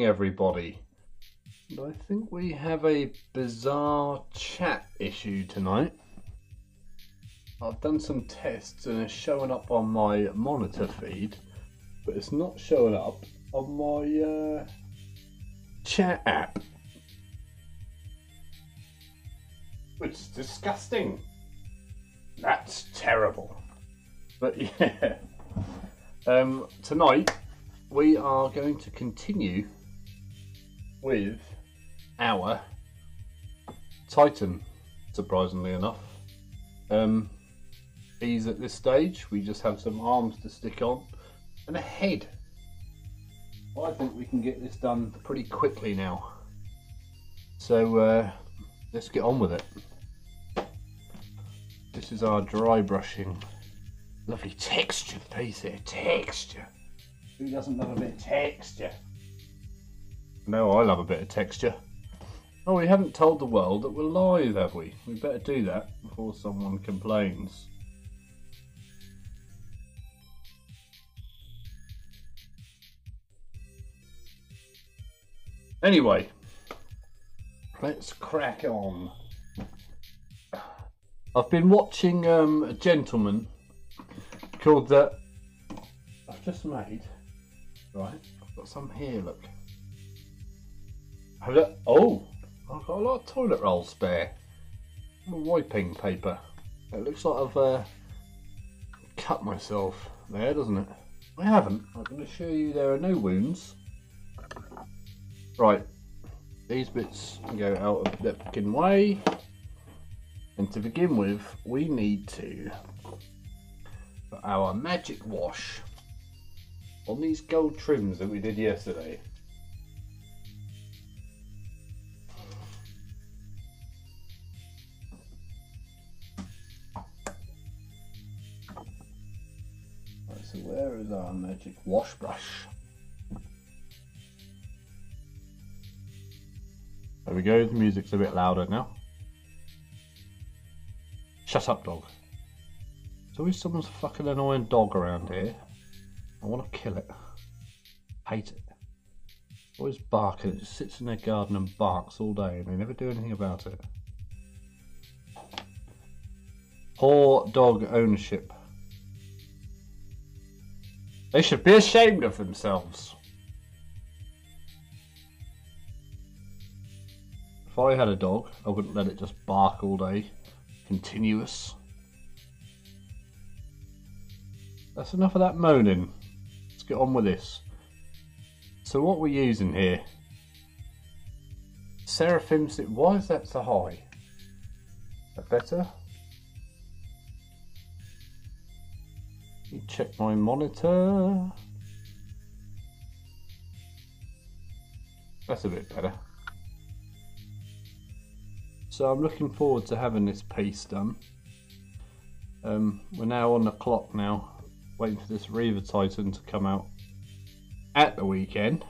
morning, everybody. And I think we have a bizarre chat issue tonight. I've done some tests and it's showing up on my monitor feed, but it's not showing up on my chat app, which is disgusting. That's terrible. But yeah, tonight we are going to continue with our Titan, surprisingly enough. He's at this stage, we just have some arms to stick on and a head. Well, I think we can get this done pretty quickly now. So let's get on with it. This is our dry brushing. Lovely texture piece here, texture. Who doesn't love a bit of texture? No, I love a bit of texture. Oh, we haven't told the world that we're live, have we? We better do that before someone complains. Anyway, let's crack on. I've been watching a gentleman called that I've just made. Right, I've got some here, look. Oh, I've got a lot of toilet roll spare. Wiping paper. It looks like I've cut myself there, doesn't it? I haven't. I can assure you there are no wounds. Right, these bits go out of the fucking way. And to begin with, we need to put our magic wash on these gold trims that we did yesterday. Right, so where is our magic wash brush? There we go, the music's a bit louder now. Shut up, dog. There's always someone's fucking annoying dog around here. I want to kill it. Hate it. Always barking. It just sits in their garden and barks all day and they never do anything about it. Poor dog ownership. They should be ashamed of themselves. If I had a dog, I wouldn't let it just bark all day. Continuous. That's enough of that moaning. Let's get on with this. So what we're using here, Seraphim. Why is that so high? Is that better? Let me check my monitor. That's a bit better. So I'm looking forward to having this piece done. We're now on the clock now, waiting for this Reaver Titan to come out at the weekend.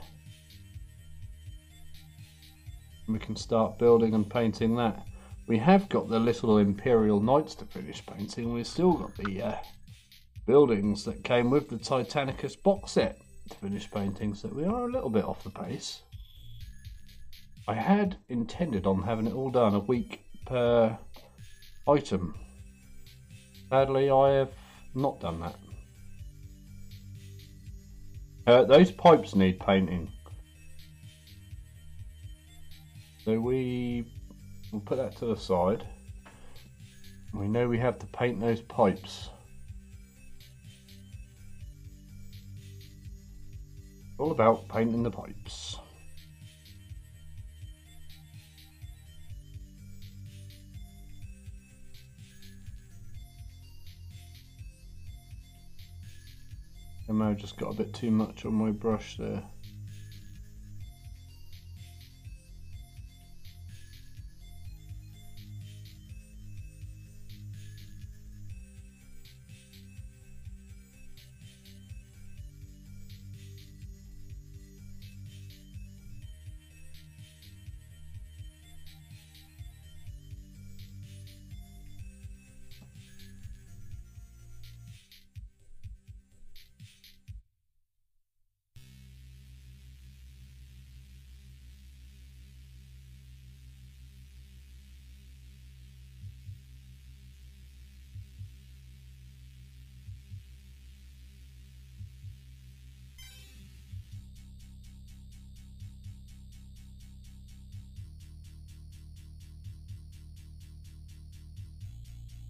And we can start building and painting that. We have got the little Imperial Knights to finish painting. We've still got the buildings that came with the Titanicus box set to finish painting, so we are a little bit off the pace. I had intended on having it all done a week per item. Sadly, I have not done that. Those pipes need painting. So we'll put that to the side. We know we have to paint those pipes. All about painting the pipes. I may have just got a bit too much on my brush there.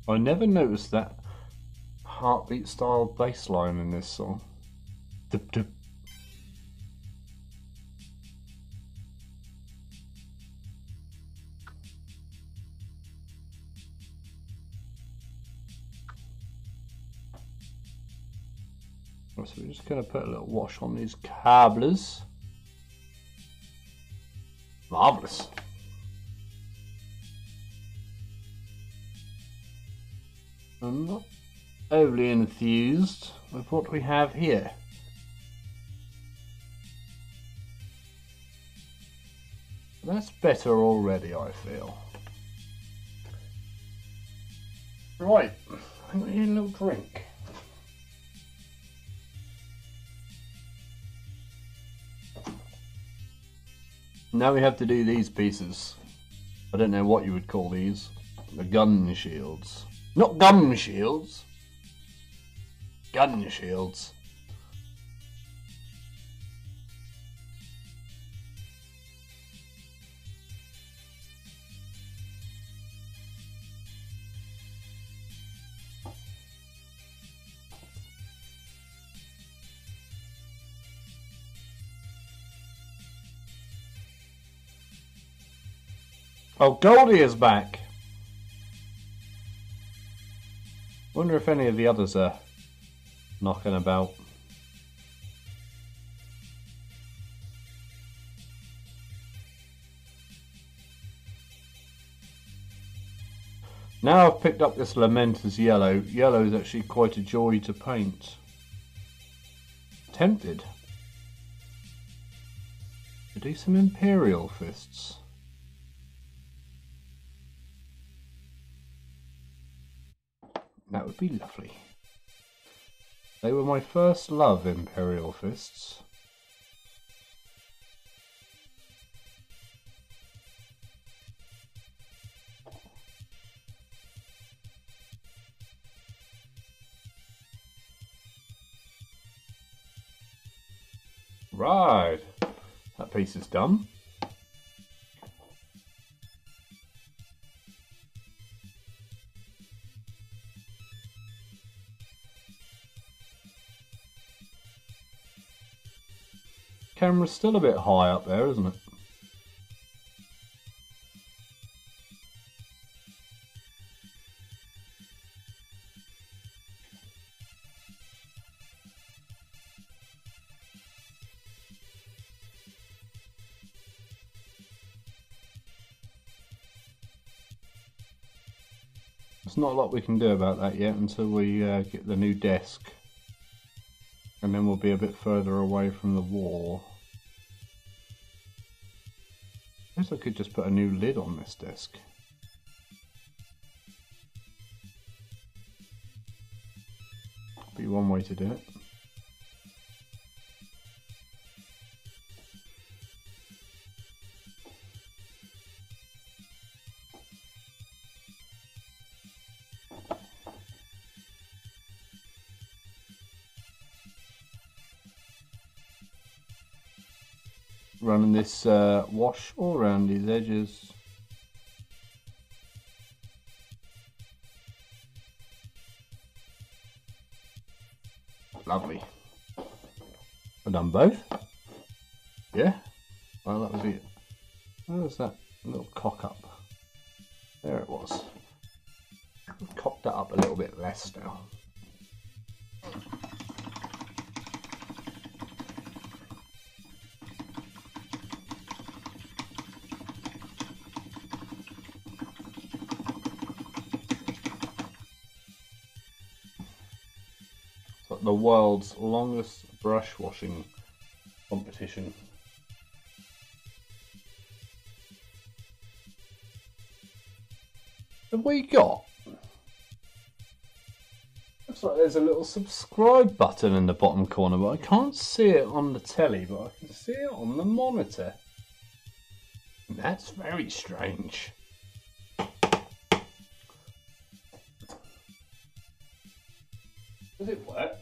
I never noticed that heartbeat style bass line in this song. Dup, dup. So we're just going to put a little wash on these cablers. Marvellous. I'm not overly enthused with what we have here. That's better already, I feel. Right, I think we need a little drink. Now we have to do these pieces. I don't know what you would call these. The gun shields. Not gum shields. Gun shields. Oh, Goldie is back. Wonder if any of the others are knocking about. Now I've picked up this Lamenter's yellow. Yellow is actually quite a joy to paint. Tempted to do some Imperial fists. That would be lovely. They were my first love, Imperial fists. Right, that piece is done. Camera's still a bit high up there, isn't it? There's not a lot we can do about that yet until we get the new desk. And then we'll be a bit further away from the wall. I guess I could just put a new lid on this desk. Be one way to do it. Running this wash all around these edges. Lovely. I've done both. Yeah. Well, that was it. Where was that little cock up? There it was. I've cocked that up a little bit less now. The world's longest brush washing competition. Have we got? Looks like there's a little subscribe button in the bottom corner, but I can't see it on the telly, but I can see it on the monitor. And that's very strange. Does it work?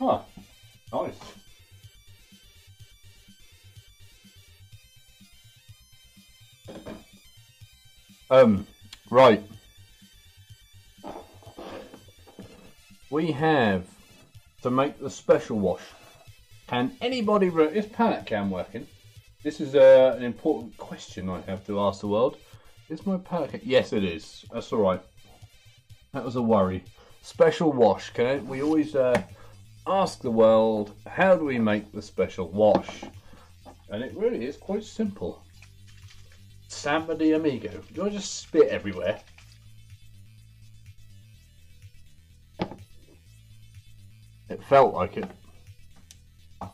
Oh, nice. Right. We have to make the special wash. Can anybody... Is pallet cam working? This is an important question I have to ask the world. Is my pallet cam... Yes, it is. That's alright. That was a worry. Special wash. We always ask the world, how do we make the special wash? And it really is quite simple. Samba de amigo. Do I just spit everywhere? It felt like it. I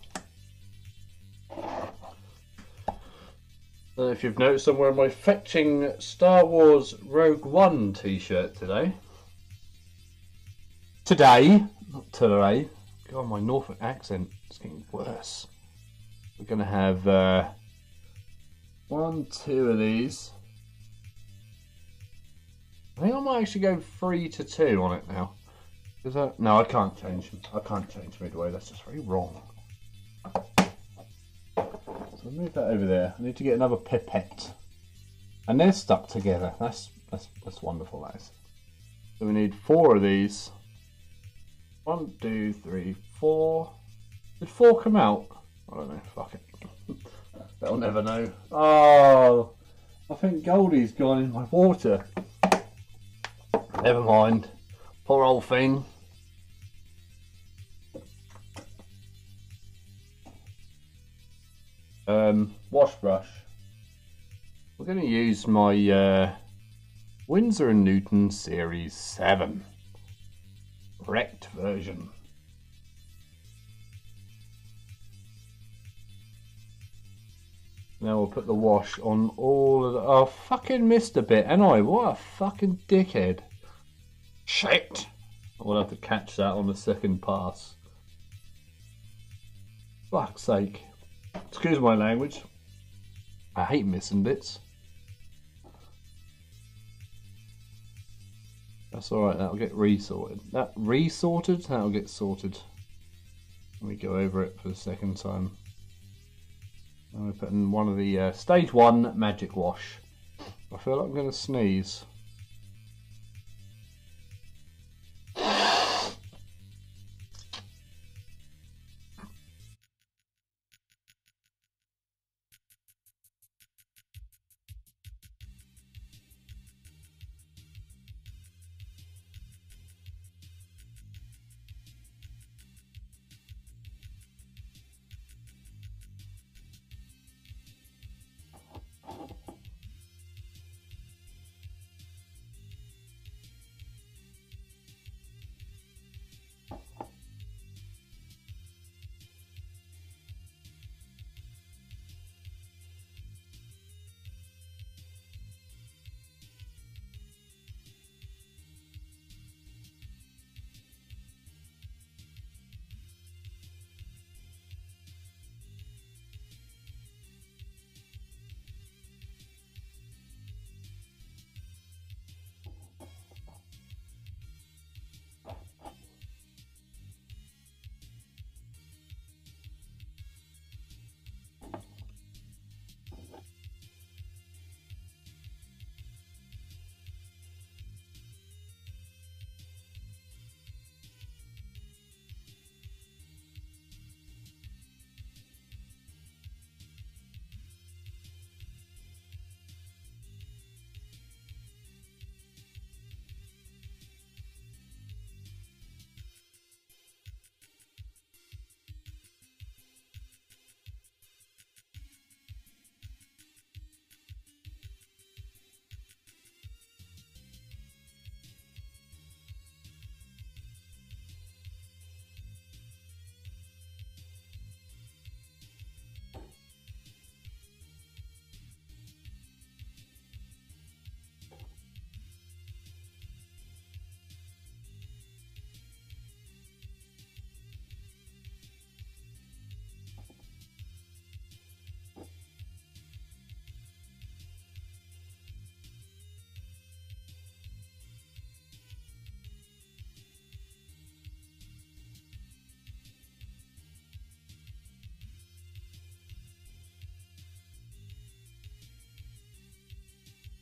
don't know if you've noticed, I'm wearing my fetching Star Wars Rogue One t-shirt today. Not today. God, my Norfolk accent is getting worse. We're going to have 1, 2 of these. I think I might actually go 3 to 2 on it now. No, I can't change them. I can't change midway. That's just very wrong. So I'll move that over there. I need to get another pipette, and they're stuck together. That's wonderful. That is. So we need 4 of these. 1, 2, 3, 4. Did 4 come out? I don't know. Fuck it. They'll never know. Oh, I think Goldie's gone in my water. Never mind. Poor old thing. Wash brush. We're going to use my Winsor & Newton Series 7 wrecked version. Now we'll put the wash on all of the... Oh, fucking missed a bit, ain't I? What a fucking dickhead. Shit! We'll have to catch that on the second pass. Fuck's sake. Excuse my language. I hate missing bits. That's alright, that'll get resorted. That'll get sorted. Let me go over it for the second time. And we're putting one of the stage 1 magic wash. I feel like I'm going to sneeze.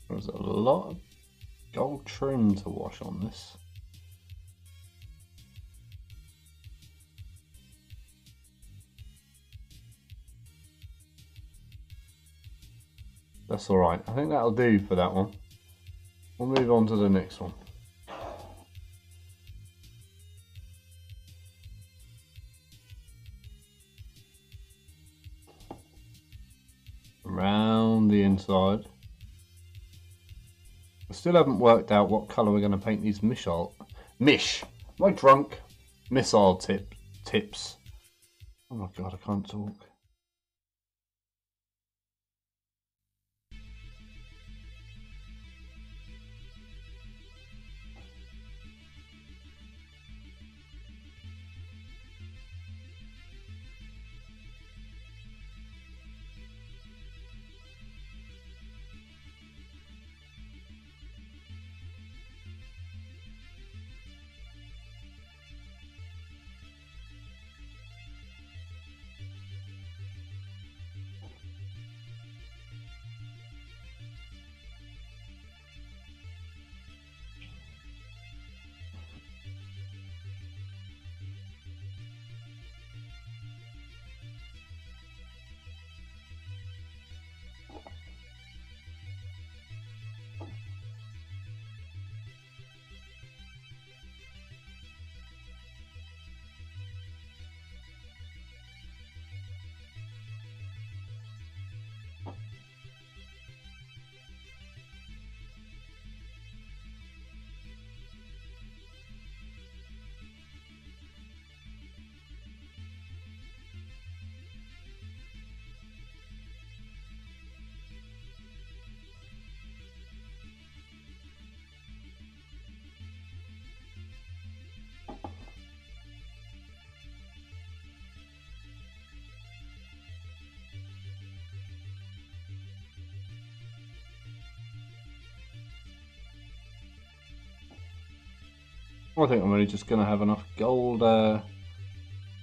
There's a lot of gold trim to wash on this. That's alright. I think that'll do for that one. We'll move on to the next one. Around the inside. I still haven't worked out what colour we're going to paint these missile tips. Oh my god, I can't talk. I think I'm only just going to have enough gold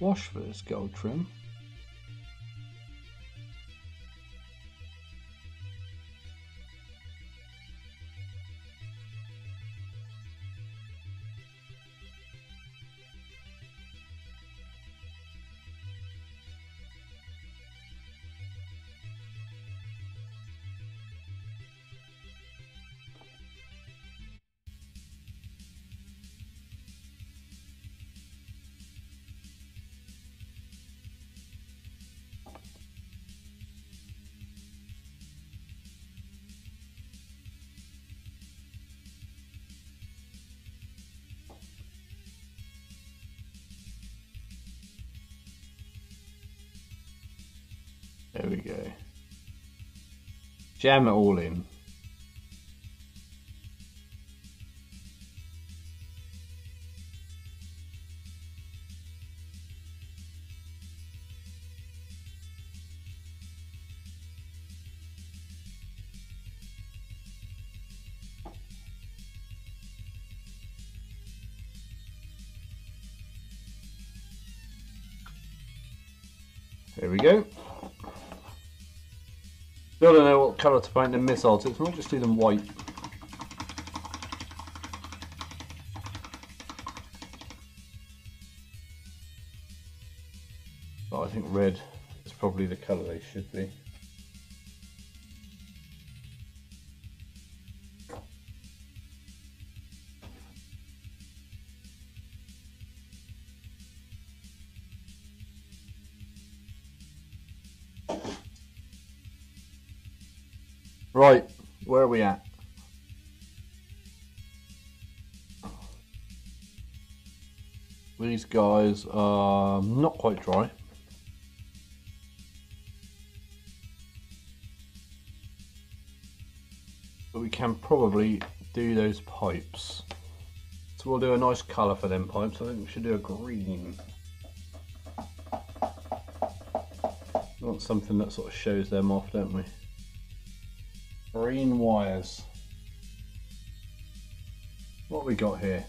wash for this gold trim. There we go. Jam it all in. There we go. Still don't know what colour to paint the missile tips. I might just do them white. But I think red is probably the colour they should be. Right, where are we at? These guys are not quite dry. But we can probably do those pipes. So we'll do a nice colour for them pipes. I think we should do a green. We want something that sort of shows them off, don't we? Green wires. What have we got here?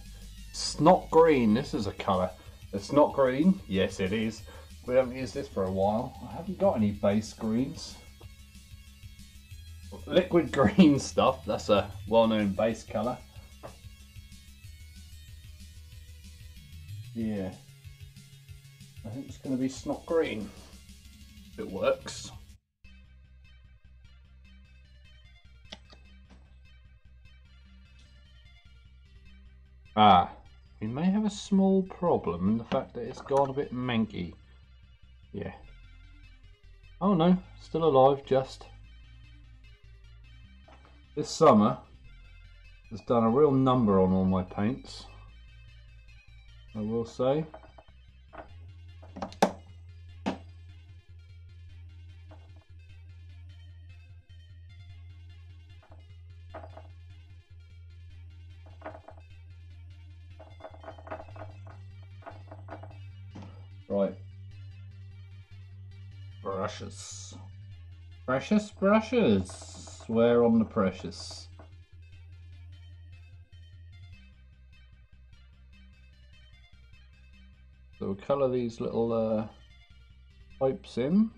Snot green. This is a colour. It's not green. Yes, it is. We haven't used this for a while. I haven't got any base greens. liquid green stuff. That's a well-known base colour. Yeah, I think it's going to be snot green. If it works. We may have a small problem in the fact that it's gone a bit manky. Yeah. Oh no, still alive, just. This summer has done a real number on all my paints, I will say. Right. Brushes. Precious brushes. Swear on the precious. So we'll colour these little pipes in.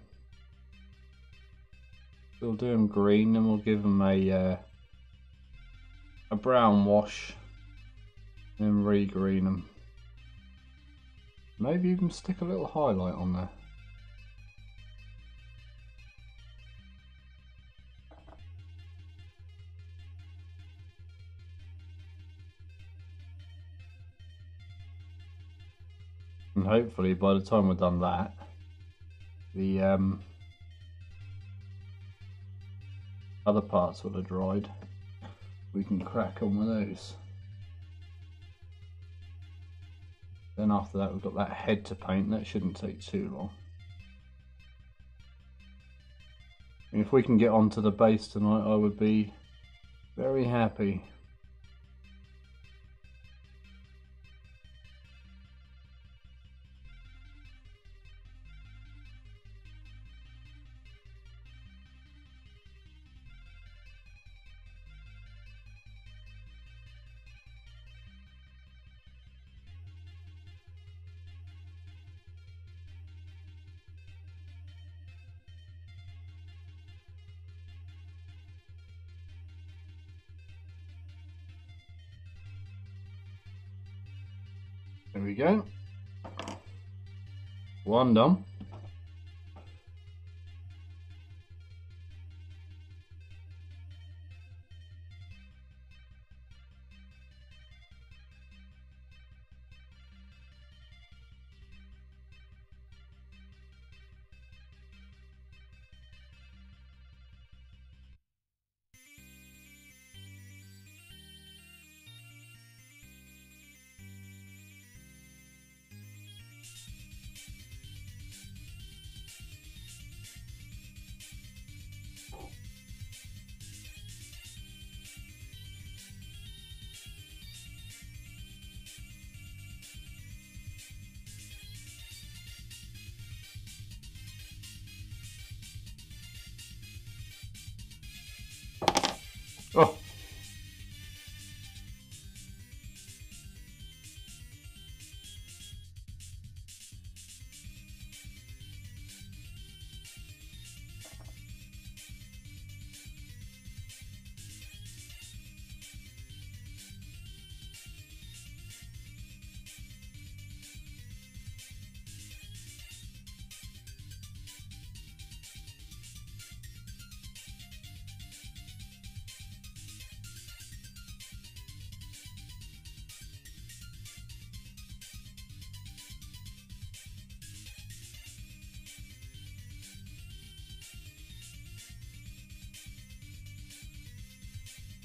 We'll do them green and we'll give them a brown wash and re-green them. Maybe even stick a little highlight on there. And hopefully by the time we're done that, the other parts will have dried. We can crack on with those. Then after that we've got that head to paint. That shouldn't take too long. And if we can get onto the base tonight, I would be very happy. There we go. One done. Oh.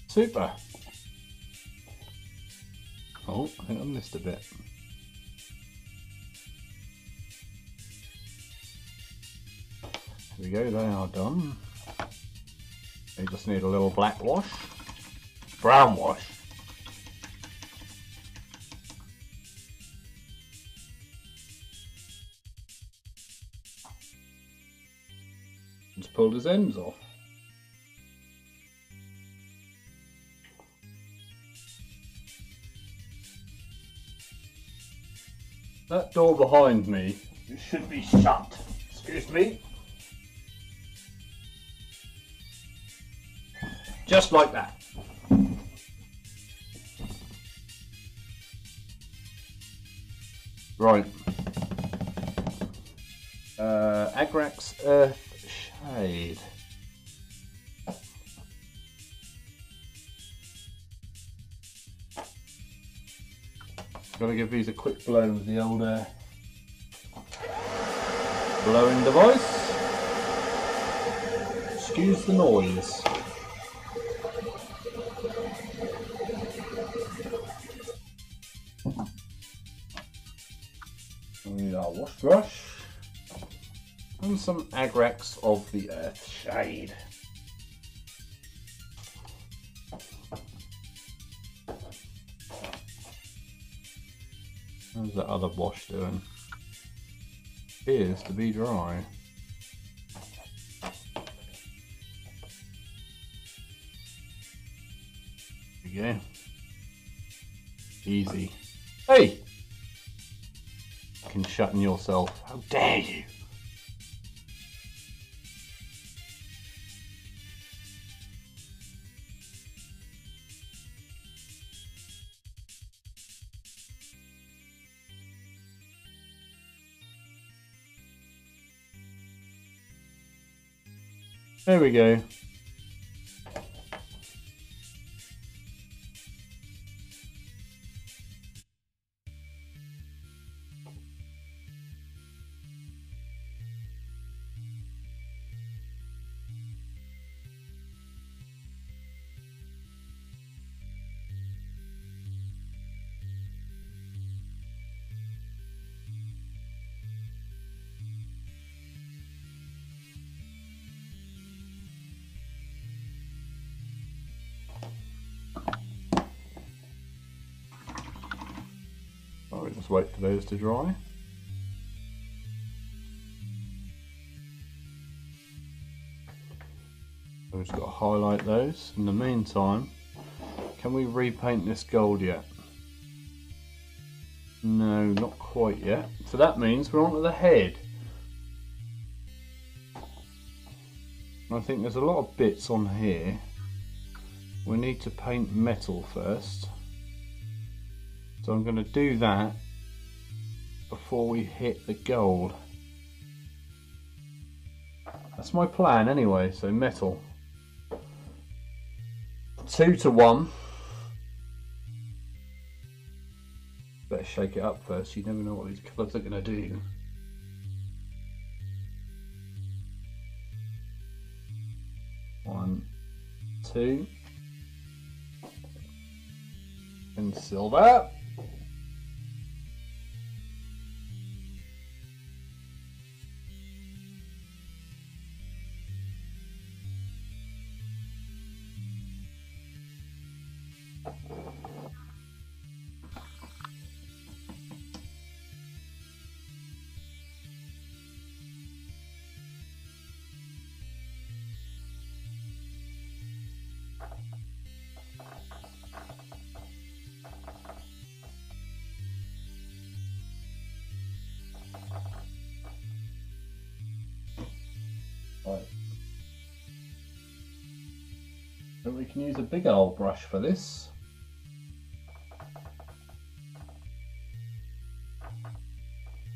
Super. Oh, I think I missed a bit. There we go, they are done. They just need a little black wash. Brown wash. Just pulled his ends off. That door behind me should be shut. Excuse me. Just like that. Right. Agrax Earth Shade. Gotta give these a quick blow with the old blowing device. Excuse the noise. We need our wash brush and some Agrax of the Earth Shade. How's that other wash doing? Appears to be dry. There we go. Easy. Hey! You can shut in yourself. How dare you! There we go. I'll just wait for those to dry. We've just got to highlight those. In the meantime, can we repaint this gold yet? No, not quite yet. So that means we're on to the head. I think there's a lot of bits on here. We need to paint metal first. So I'm going to do that before we hit the gold. That's my plan anyway, so metal. 2 to 1. Better shake it up first, you never know what these colours are going to do. One, two, and silver. Right. So we can use a big old brush for this.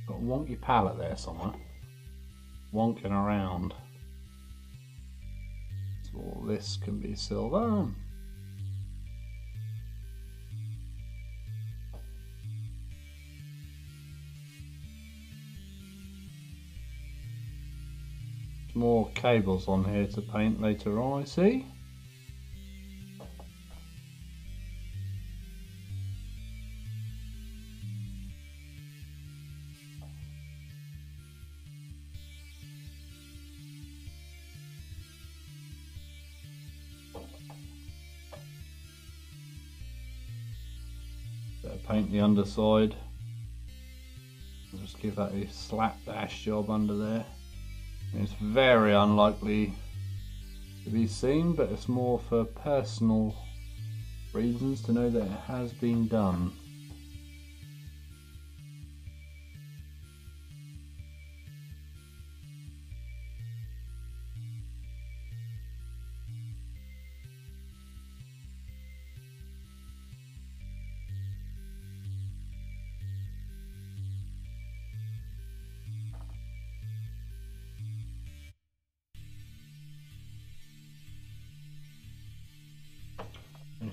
Got a wonky palette there somewhere. Wonking around. So all this can be silver. More cables on here to paint later on, I see. Better paint the underside. I'll just give that a slapdash job under there. It's very unlikely to be seen, but it's more for personal reasons to know that it has been done.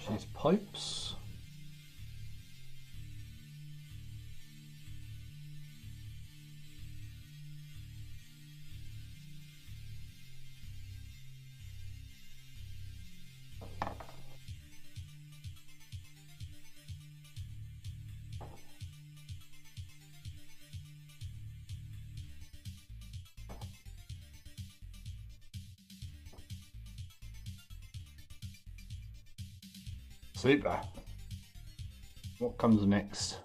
finish these pipes. Super. What comes next?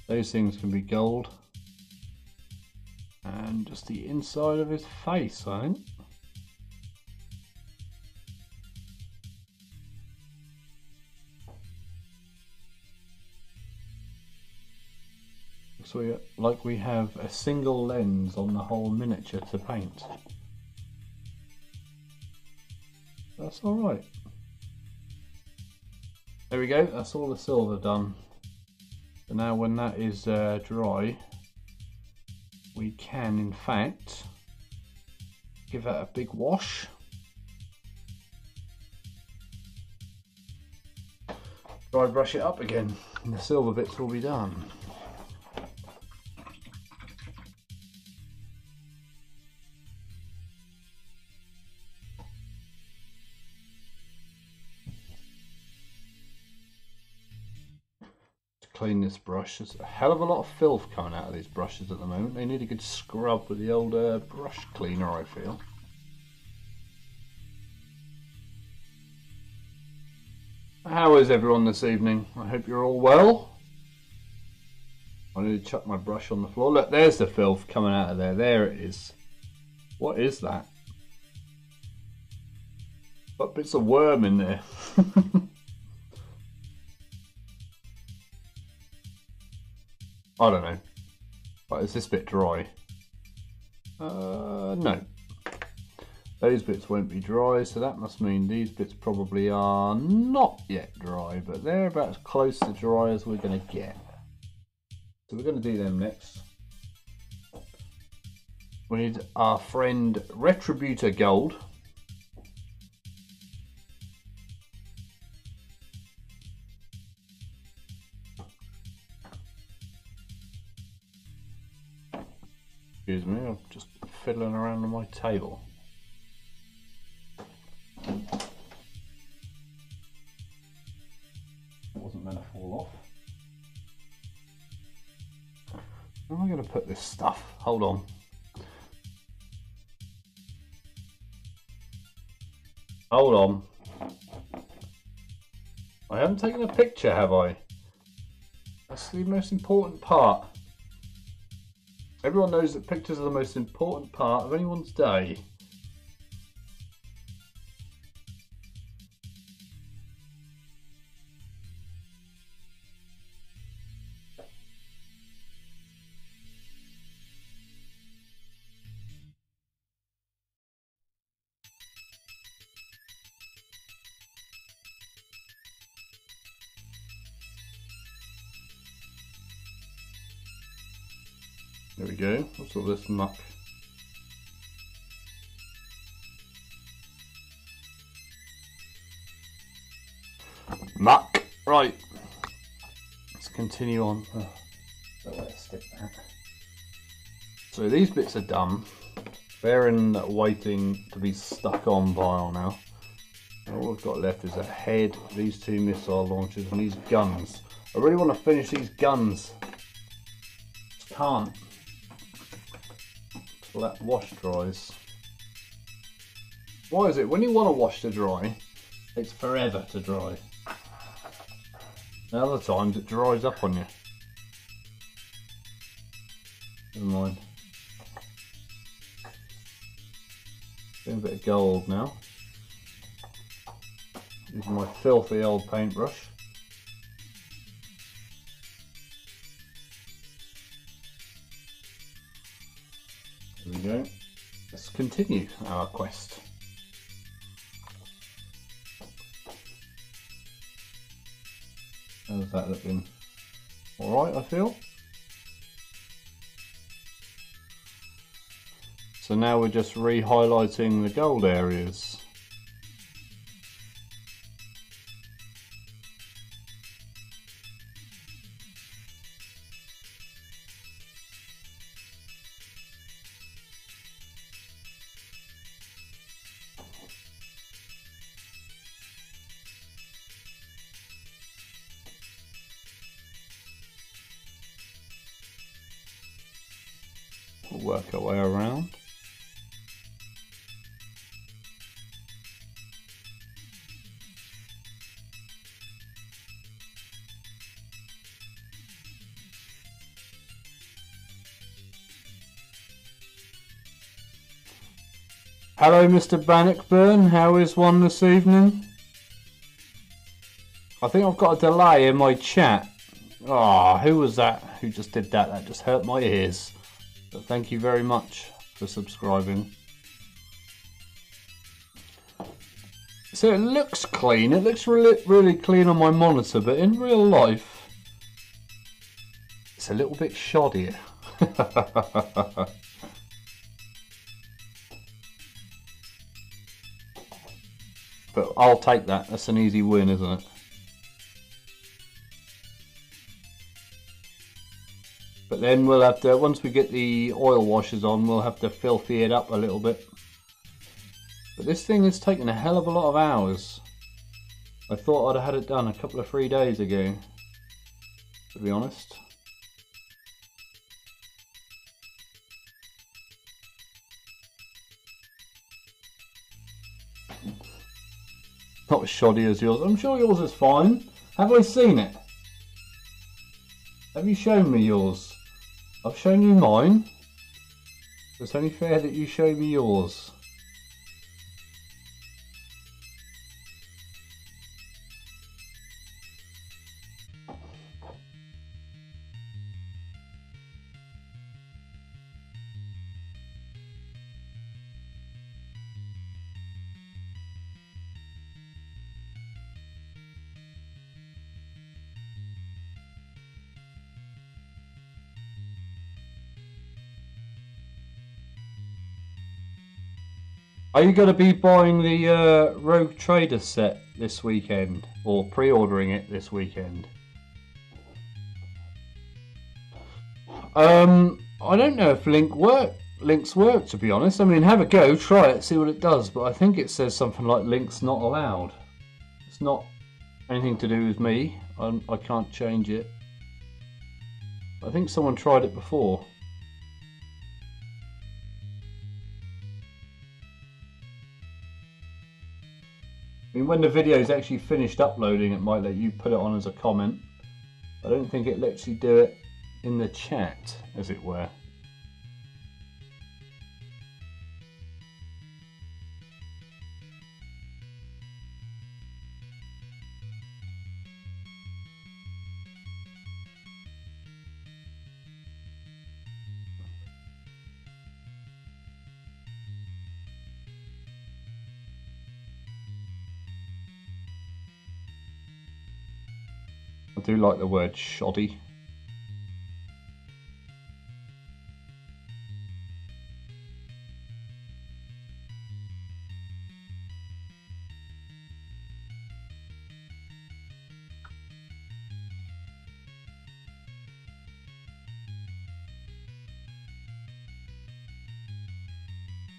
Those things can be gold. And just the inside of his face, I think. So like we have a single lens on the whole miniature to paint. That's alright. There we go, that's all the silver done. So now when that is dry, we can in fact give that a big wash. Dry brush it up again and the silver bits will be done. Clean this brush. There's a hell of a lot of filth coming out of these brushes at the moment. They need a good scrub with the old brush cleaner, I feel. How is everyone this evening? I hope you're all well. I need to chuck my brush on the floor. Look, there's the filth coming out of there. There it is. What is that? Got bits of worm in there. I don't know. But is this bit dry? No. Those bits won't be dry, so that must mean these bits probably are not yet dry, but they're about as close to dry as we're going to get. So we're going to do them next. We need our friend Retributor Gold. Excuse me, I'm just fiddling around on my table. Wasn't meant to fall off. Where am I going to put this stuff? Hold on. Hold on. I haven't taken a picture, have I? That's the most important part. Everyone knows that pictures are the most important part of anyone's day. There we go. What's all this muck? Muck! Right. Let's continue on. Oh, don't let it stick that. So these bits are done. They're in waiting to be stuck on vial now. And all we've got left is a head, these two missile launchers, and these guns. I really want to finish these guns. Just can't. That wash dries. Why is it when you want a wash to dry, it's forever to dry? And other times it dries up on you. Never mind. Doing a bit of gold now. Using my filthy old paintbrush. There we go. Let's continue our quest. How's that looking? Alright, I feel. So now we're just re-highlighting the gold areas. We'll work our way around. Hello Mr. Bannockburn, how is one this evening? I think I've got a delay in my chat. Ah, who was that who just did that? That just hurt my ears. But thank you very much for subscribing. So it looks clean, it looks really clean on my monitor, but in real life it's a little bit shoddy. But I'll take that, that's an easy win, isn't it? But then we'll have to, once we get the oil washers on, we'll have to filthy it up a little bit. But this thing has taken a hell of a lot of hours. I thought I'd have had it done a couple of 3 days ago, to be honest. Not as shoddy as yours. I'm sure yours is fine. Have I seen it? Have you shown me yours? I've shown you mine. It's only fair that you show me yours. Are you going to be buying the Rogue Trader set this weekend? Or pre-ordering it this weekend? I don't know if links work, to be honest. I mean, have a go, try it, see what it does. But I think it says something like links not allowed. It's not anything to do with me. I can't change it. I think someone tried it before. I mean, when the video is actually finished uploading, it might let you put it on as a comment. I don't think it lets you do it in the chat, as it were. I do like the word shoddy.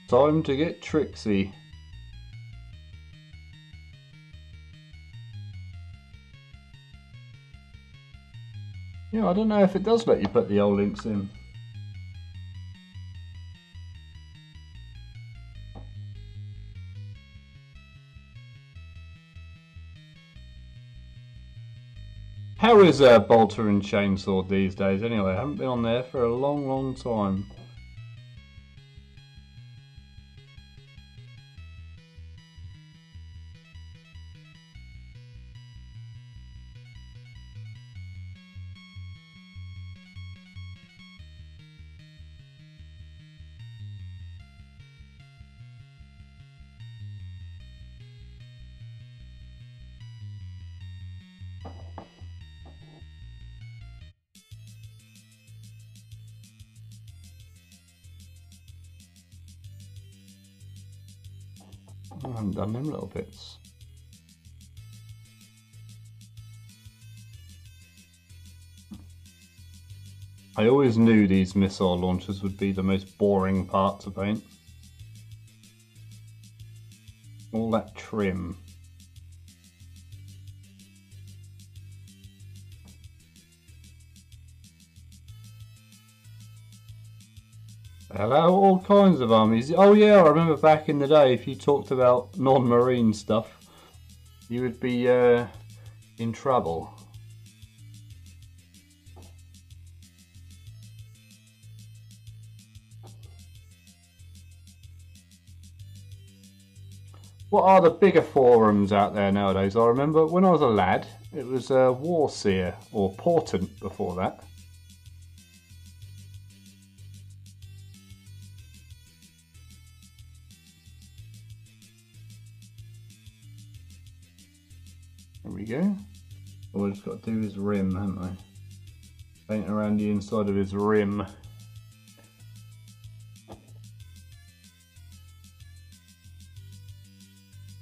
Time to get tricksy. Yeah, I don't know if it does let you put the old links in. How is Bolter and Chainsaw these days anyway? I haven't been on there for a long time. I haven't done them little bits. I always knew these missile launchers would be the most boring part to paint. All that trim. Hello, all kinds of armies. Oh yeah, I remember back in the day, if you talked about non-marine stuff, you would be in trouble. What are the bigger forums out there nowadays? I remember when I was a lad, it was Warseer, or Portent before that. There we go. All we've just got to do is rim, haven't we? Paint around the inside of his rim.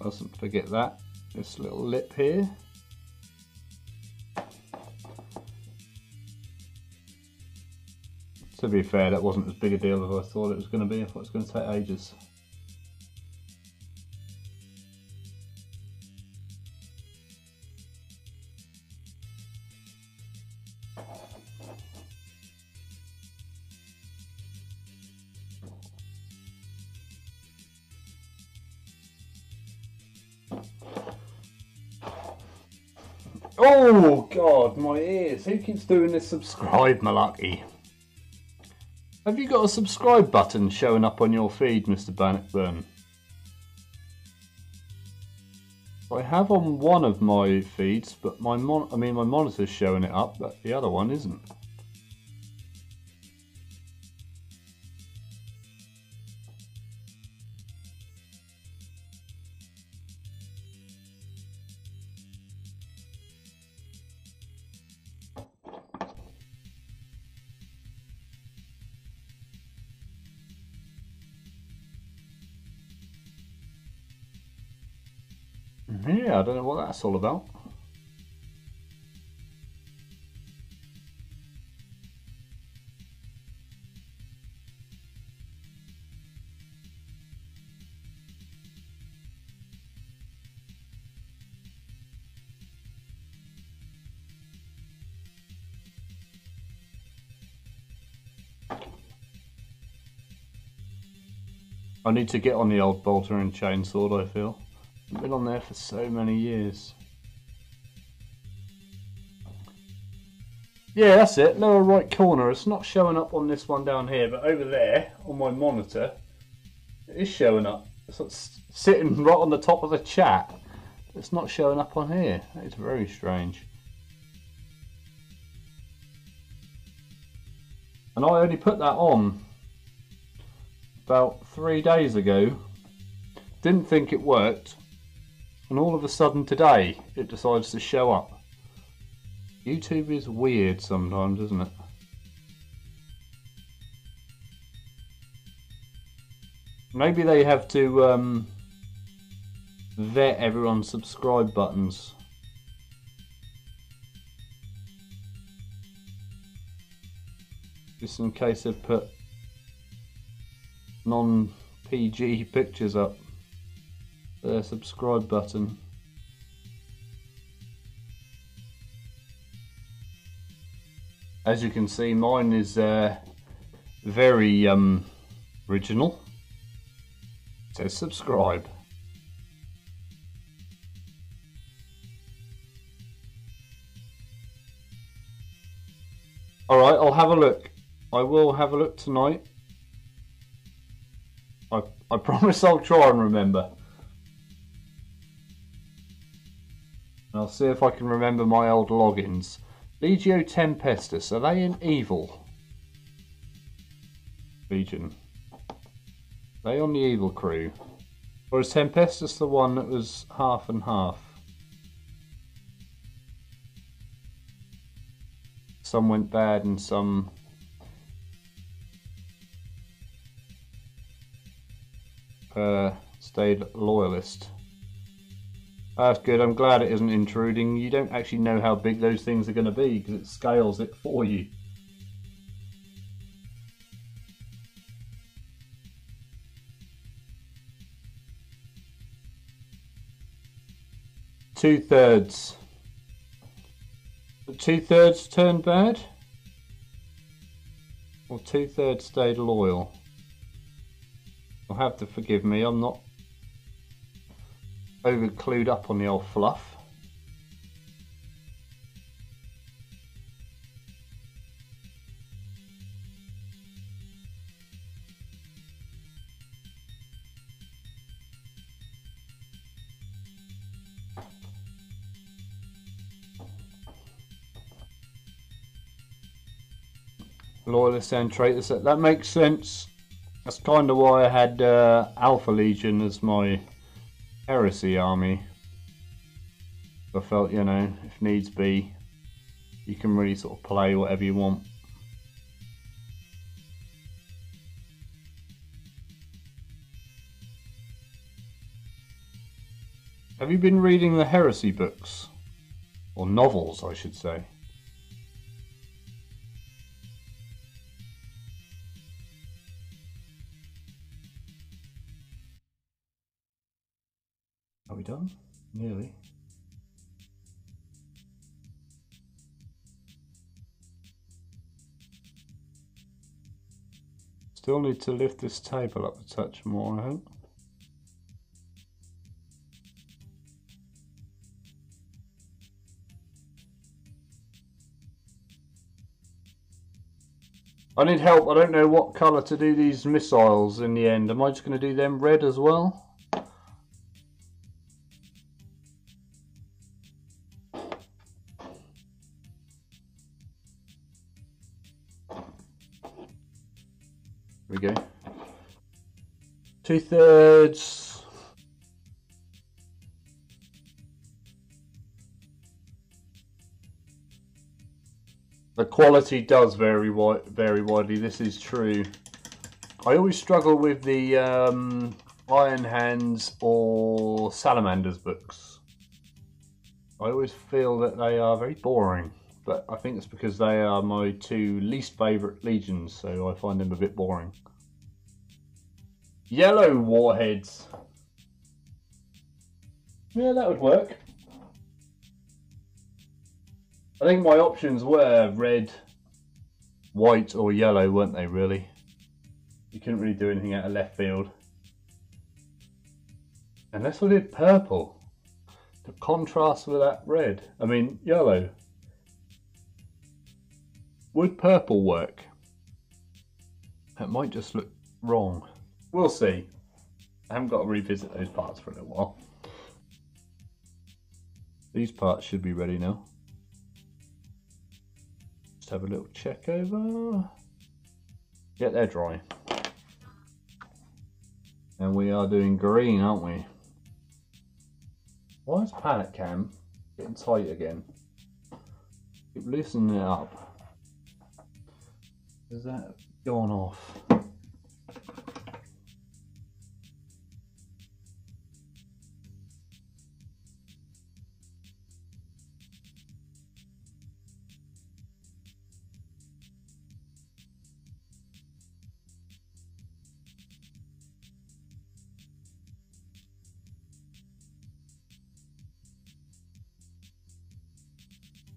Mustn't forget that. This little lip here. To be fair, that wasn't as big a deal as I thought it was going to be. I thought it was going to take ages. Oh God, my ears. Who keeps doing this subscribe malarkey? Have you got a subscribe button showing up on your feed, Mr. Bannockburn? I have on one of my feeds, but my monitor's showing it up, but the other one isn't. Yeah, I don't know what that's all about. I need to get on the old bolter and chain sword, I feel. I've been on there for so many years. Yeah, that's it. Lower right corner. It's not showing up on this one down here, but over there on my monitor, it is showing up. It's like sitting right on the top of the chat. It's not showing up on here. That is very strange. And I only put that on about 3 days ago. Didn't think it worked. And all of a sudden today, it decides to show up. YouTube is weird sometimes, isn't it? Maybe they have to vet everyone's subscribe buttons. Just in case they've put non-PG pictures up. Their subscribe button. As you can see, mine is very original. It says subscribe. Alright, I'll have a look. I will have a look tonight. I promise I'll try and remember. I'll see if I can remember my old logins. Legio Tempestus, are they an evil legion? Are they on the evil crew? Or is Tempestus the one that was half and half? Some went bad and some... stayed loyalist. That's good. I'm glad it isn't intruding. You don't actually know how big those things are going to be because it scales it for you. Two-thirds. The two-thirds turned bad? Or two-thirds stayed loyal? You'll have to forgive me, I'm not over clued up on the old fluff. Loyalist and traitors, that makes sense. That's kind of why I had Alpha Legion as my heresy army. I felt, you know, if needs be, you can really sort of play whatever you want. Have you been reading the heresy books? Or novels, I should say. Are we done? Nearly. Still need to lift this table up a touch more, I hope. I need help. I don't know what colour to do these missiles in the end. Am I just going to do them red as well? Here we go. Two-thirds. The quality does vary widely. This is true. I always struggle with the Iron Hands or Salamanders books. I always feel that they are very boring. But I think it's because they are my two least favourite legions, so I find them a bit boring. Yellow warheads. Yeah, that would work. I think my options were red, white or yellow, weren't they really? You couldn't really do anything out of left field. Unless I did purple. To contrast with that red. I mean, yellow. Would purple work? That might just look wrong. We'll see. I haven't got to revisit those parts for a little while. These parts should be ready now. Just have a little check over. Yeah, they're dry. And we are doing green, aren't we? Why is Panic Cam getting tight again? Keep loosening it up. Has that gone off?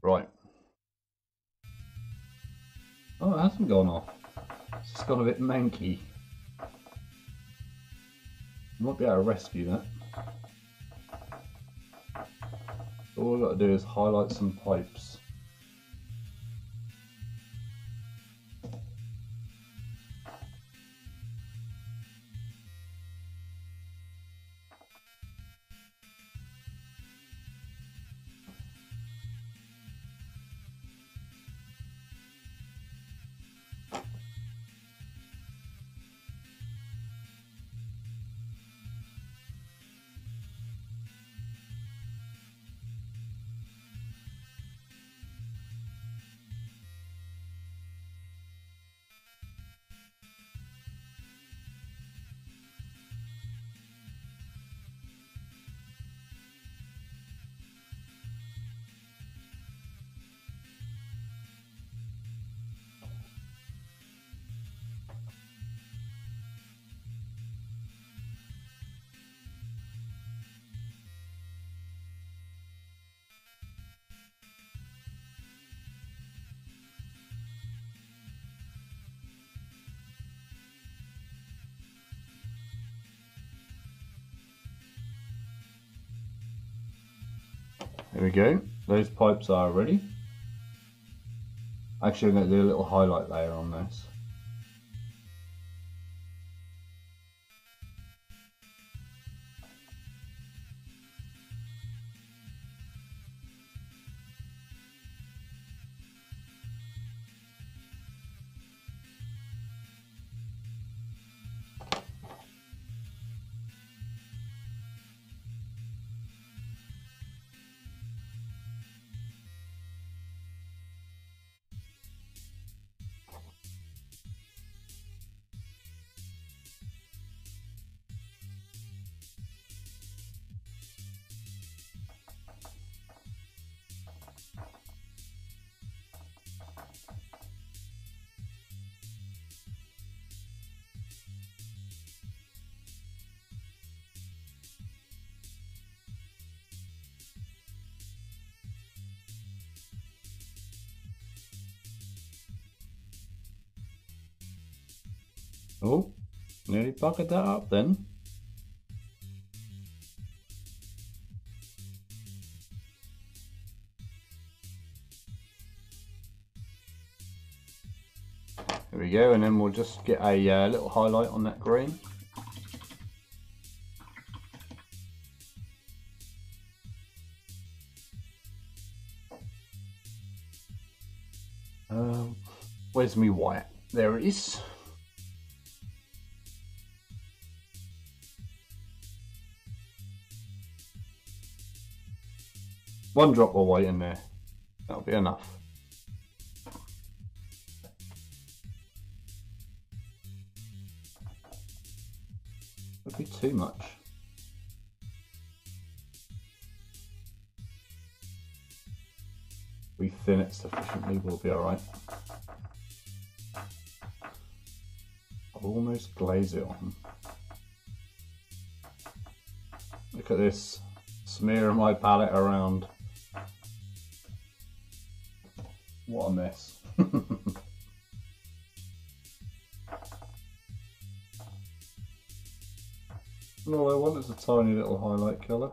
Right. Oh, it hasn't gone off. It's just gone a bit manky. Might be able to rescue that. All I've got to do is highlight some pipes. There we go. Those pipes are ready. Actually, I'm going to do a little highlight layer on this. Oh, nearly bucketed that up then. There we go, and then we'll just get a little highlight on that green. Where's me white? There it is. One drop of white in there, that'll be enough. Would be too much. We thin it sufficiently, we'll be alright. I'll almost glaze it on. Look at this, smearing my palette around. What a mess. And all I want is a tiny little highlight colour.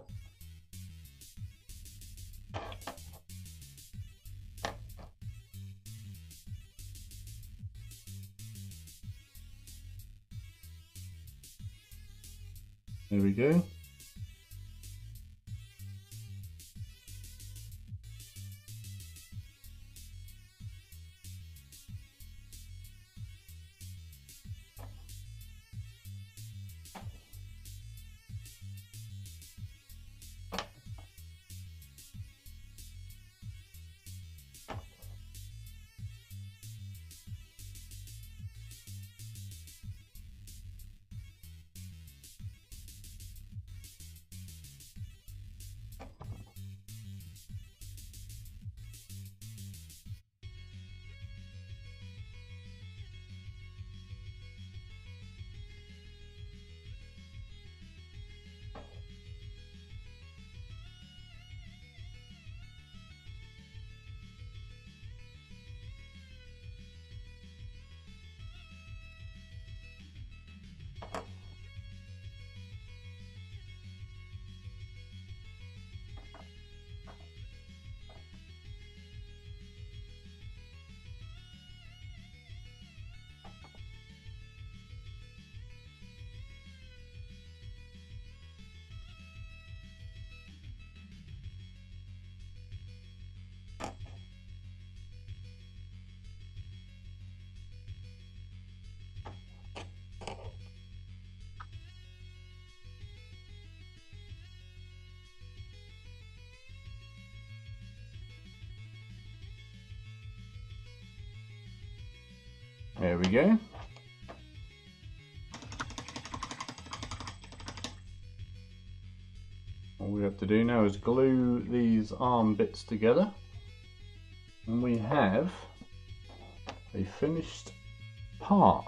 There we go. There we go. All we have to do now is glue these arm bits together, and we have a finished part.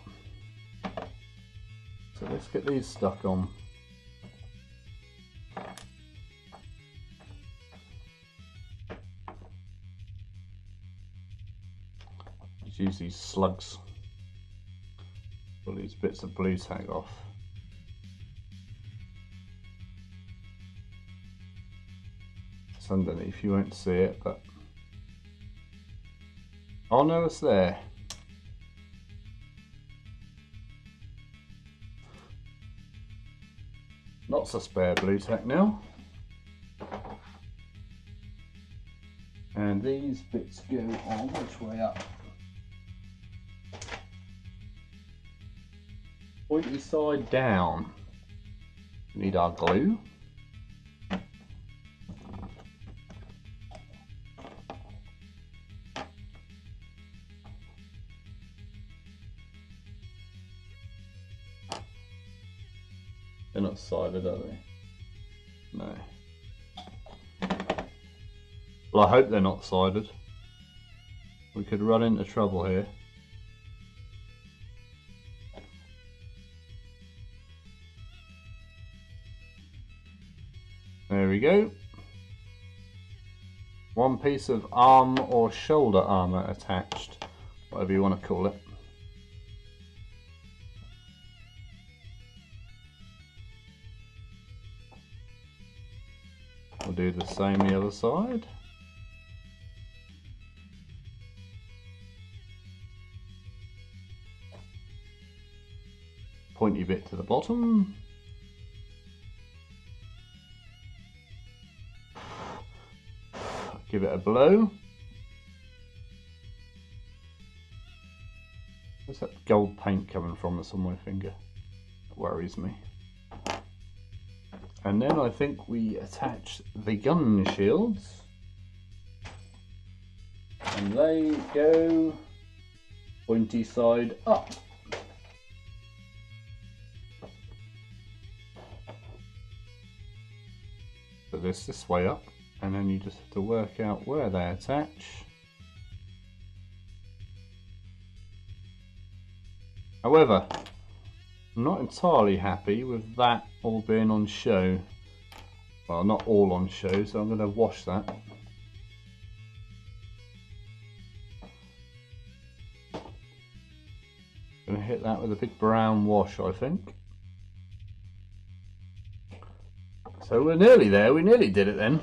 So let's get these stuck on. Let's use these slugs. Pull these bits of blue tag off. It's underneath, you won't see it, but... Oh no, it's there. Lots of spare blue tack now. And these bits go on which way up? Pointy side down. We need our glue. They're not sided, are they? No. Well, I hope they're not sided. We could run into trouble here. There we go. One piece of arm or shoulder armour attached, whatever you want to call it. We'll do the same the other side. Pointy bit to the bottom. Give it a blow. Where's that gold paint coming from that's on my finger? That worries me. And then I think we attach the gun shields. And they go pointy side up. Put this way up. And then you just have to work out where they attach. However, I'm not entirely happy with that all being on show. Well, not all on show, so I'm going to wash that. Going to hit that with a big brown wash, I think. So we're nearly there, we nearly did it then.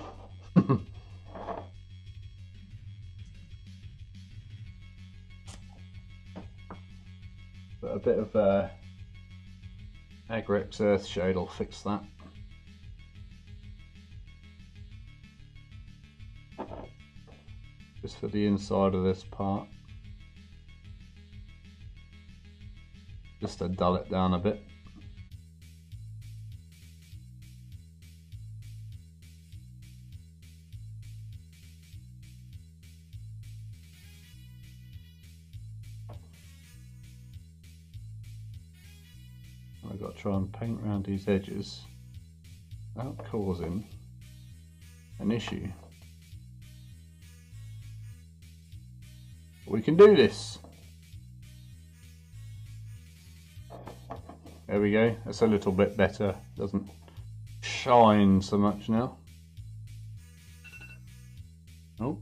But a bit of Agrex Earthshade will fix that. Just for the inside of this part. Just to dull it down a bit. I've got to try and paint around these edges without causing an issue. But we can do this. There we go. That's a little bit better. Doesn't shine so much now. Oh.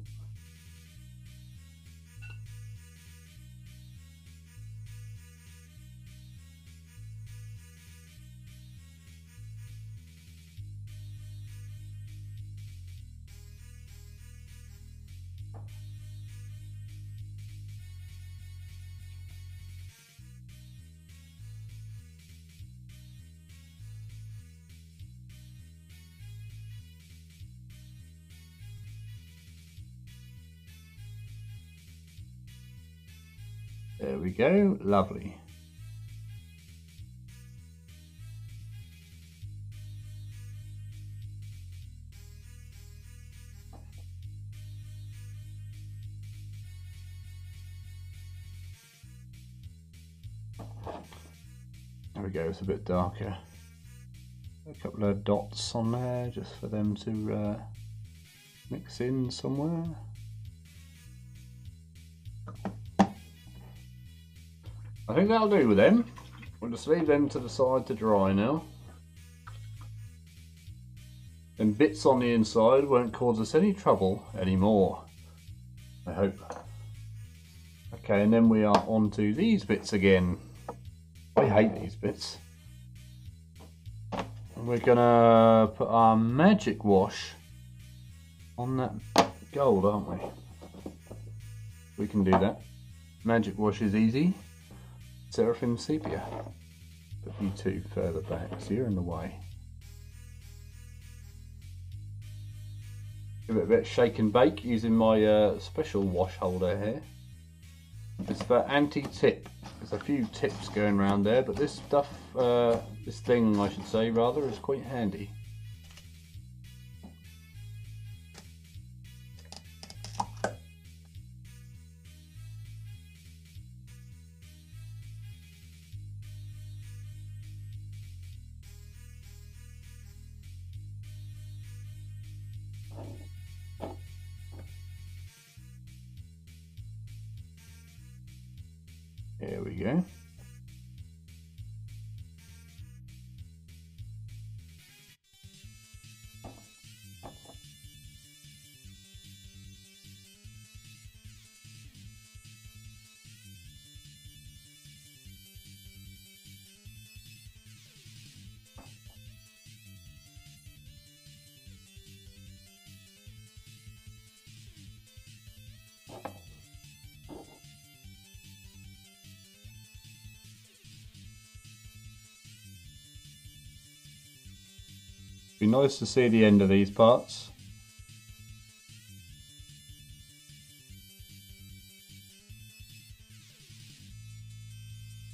There we go, lovely. There we go, it's a bit darker. A couple of dots on there just for them to mix in somewhere. I think that'll do with them. We'll just leave them to the side to dry now. And bits on the inside won't cause us any trouble anymore, I hope. Okay, and then we are on to these bits again. I hate these bits. And we're gonna put our magic wash on that gold, aren't we? We can do that. Magic wash is easy. Seraphim sepia. Put you two further back, so you're in the way. Give it a bit of shake and bake using my special wash holder here. It's for anti-tip. There's a few tips going around there, but this stuff, this thing I should say rather, is quite handy. There we go. Be nice to see the end of these parts.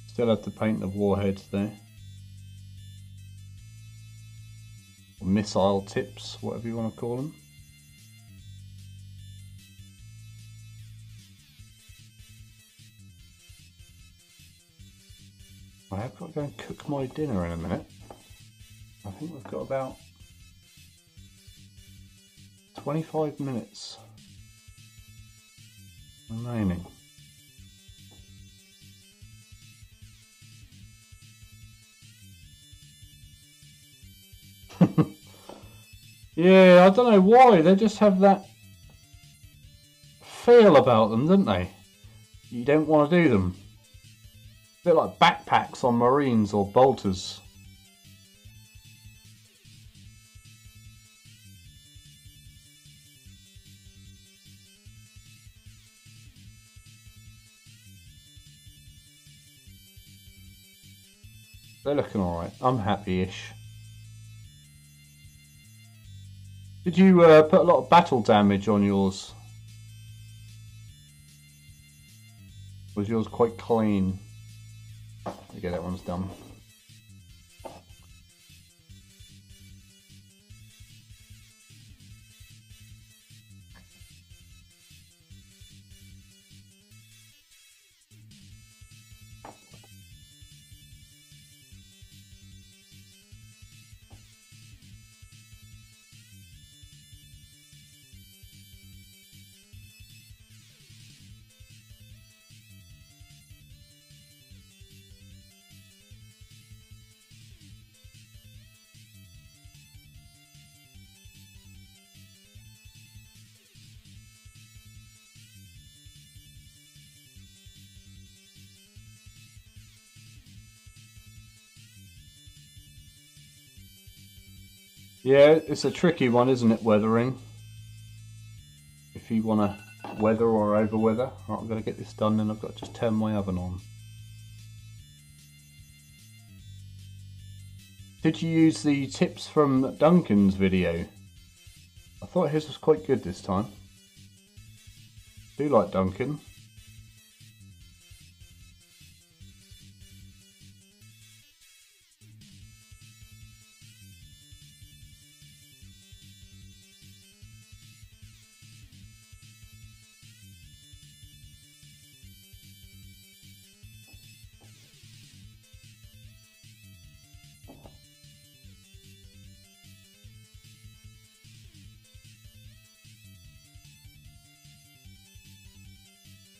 Still have to paint the warheads there. Or missile tips, whatever you want to call them. I have got to go and cook my dinner in a minute. I think we've got about 25 minutes remaining. Yeah, I don't know why, they just have that feel about them, don't they? You don't want to do them. A bit like backpacks on Marines or bolters. They're looking alright. I'm happy-ish. Did you put a lot of battle damage on yours? Was yours quite clean? Okay, that one's done. Yeah, it's a tricky one, isn't it, weathering? If you want to weather or over weather. Right, I'm going to get this done and I've got to just turn my oven on. Did you use the tips from Duncan's video? I thought his was quite good this time. I do like Duncan.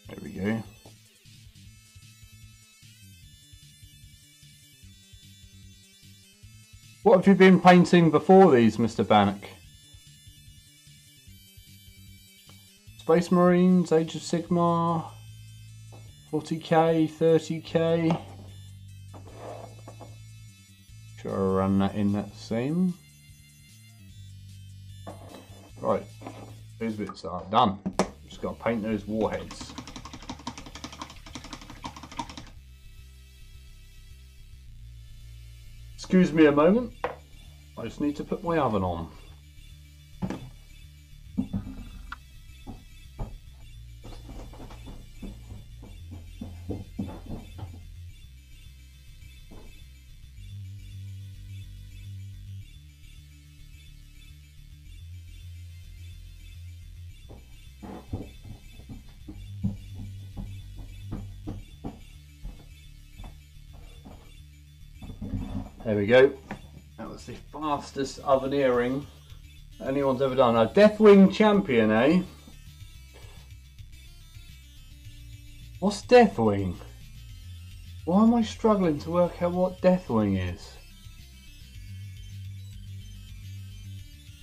There we go. What have you been painting before these, Mr. Bannock? Space Marines, Age of Sigmar, 40k, 30k. Sure, I'll run that in that same. Right, Those bits are done. Just got to paint those warheads. Excuse me a moment. I just need to put my oven on. There we go. That was the fastest oveneering anyone's ever done. A Deathwing champion, eh? What's Deathwing? Why am I struggling to work out what Deathwing is?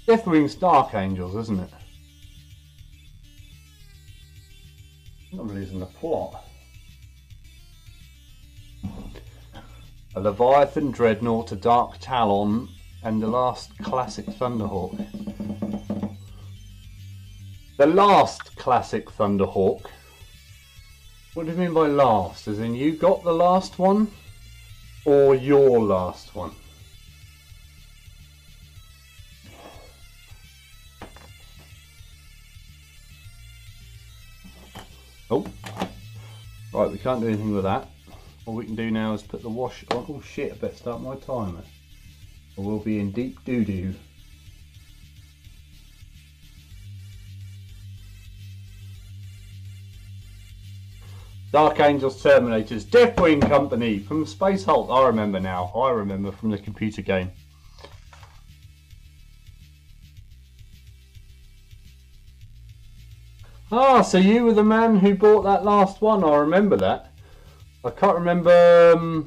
Deathwing's Dark Angels, isn't it? I'm losing the plot. A Leviathan, Dreadnought, a Dark Talon, and the last classic Thunderhawk. The last classic Thunderhawk? What do you mean by last? As in you got the last one? Or your last one? Oh. Right, we can't do anything with that. All we can do now is put the wash on. Oh shit, I better start my timer. Or we'll be in deep doo-doo. Dark Angels Terminators, Deathwing Company from Space Hulk. I remember now. I remember from the computer game. Ah, so you were the man who bought that last one. I remember that. I can't remember,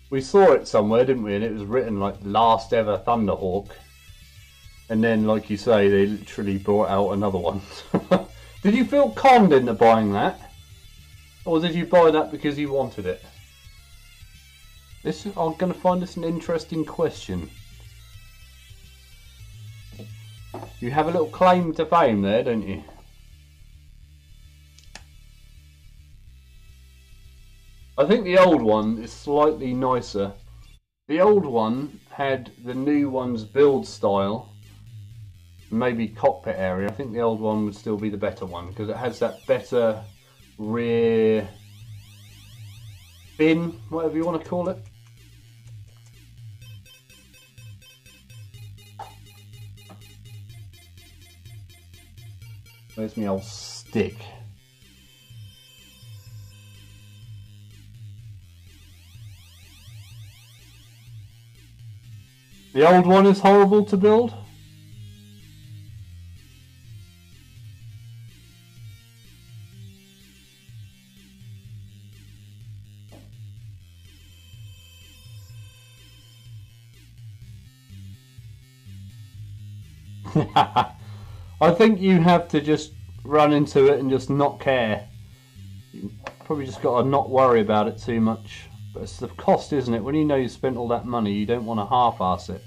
we saw it somewhere, didn't we? And it was written like last ever Thunderhawk. And then, like you say, they literally brought out another one. Did you feel conned into buying that? Or did you buy that because you wanted it? I'm going to find this an interesting question. You have a little claim to fame there, don't you? I think the old one is slightly nicer. The old one had the new one's build style, maybe cockpit area. I think the old one would still be the better one because it has that better rear fin, whatever you want to call it. Where's my old stick? The old one is horrible to build? I think you have to just run into it and just not care. You probably just got to not worry about it too much. But it's the cost, isn't it? When you know you spent all that money, you don't want to half-ass it.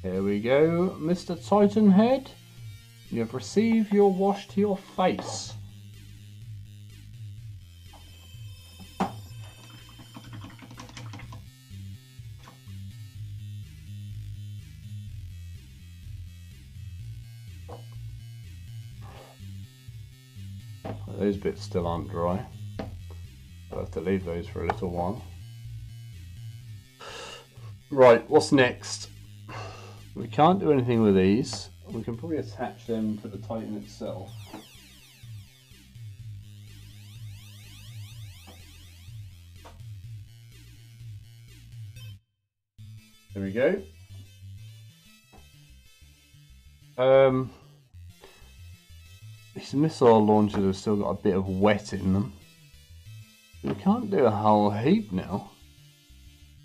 Here we go, Mr. Titanhead. You have received your wash to your face. Those bits still aren't dry. I'll have to leave those for a little while. Right, what's next? We can't do anything with these. We can probably attach them to the Titan itself. There we go. These missile launchers have still got a bit of wet in them. We can't do a whole heap now.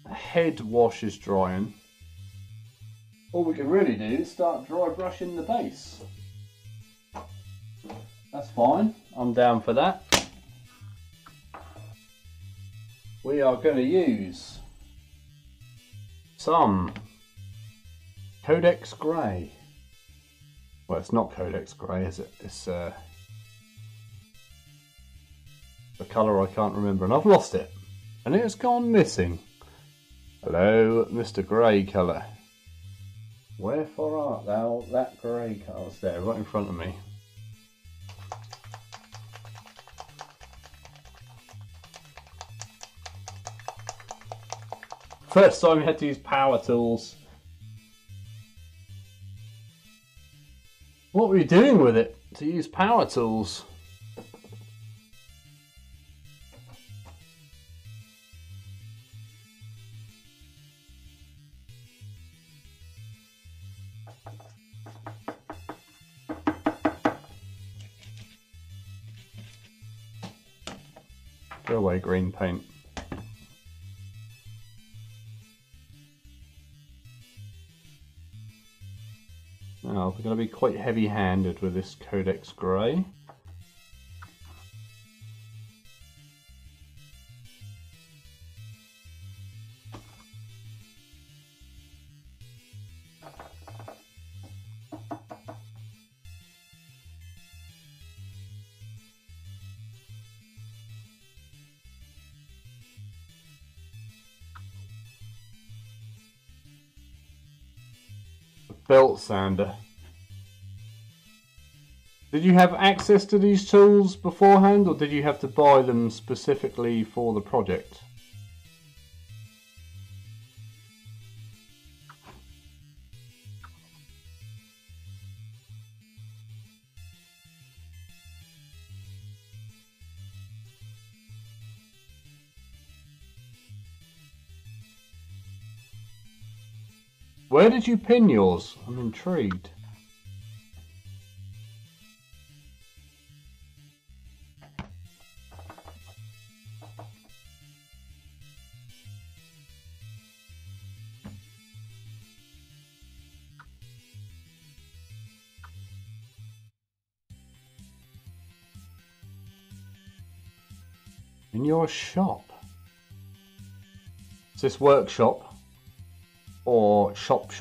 The head wash is drying. All we can really do is start dry brushing the base. That's fine, I'm down for that. We are going to use some Codex Grey. Well, it's not Codex Grey, is it? It's the colour I can't remember, and I've lost it. And it's gone missing. Hello, Mr. Grey colour. Wherefore art thou that grey colour? It's there, right in front of me. First time we had to use power tools. What were you doing with it to use power tools? Go away, green paint. Now, we're going to be quite heavy-handed with this Codex Grey. Belt sander. Did you have access to these tools beforehand, or did you have to buy them specifically for the project? Where did you pin yours? I'm intrigued. In your shop? Is this workshop? Or shop?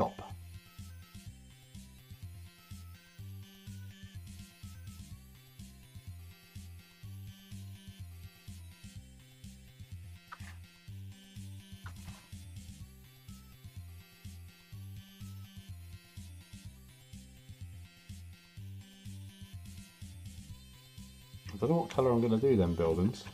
I don't know what colour I'm going to do them buildings.